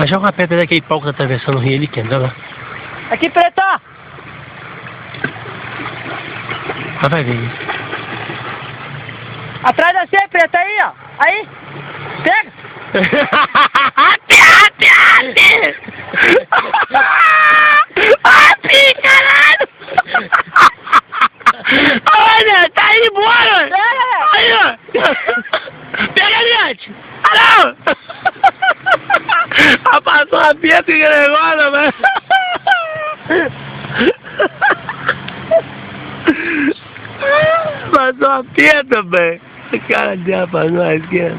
Joga uma pedra daquele pau que tá atravessando o rio ali, que anda lá. Aqui, preta! Vai ver. Atrás da você, preta, aí, ó. Aí. Pega. Caralho! Olha, tá indo embora! Pega, aí, ó! Pega ali, gente! Ah, não! Passou uma peta e agora, velho! Passou uma peta, velho! O cara deu pra nós, cara!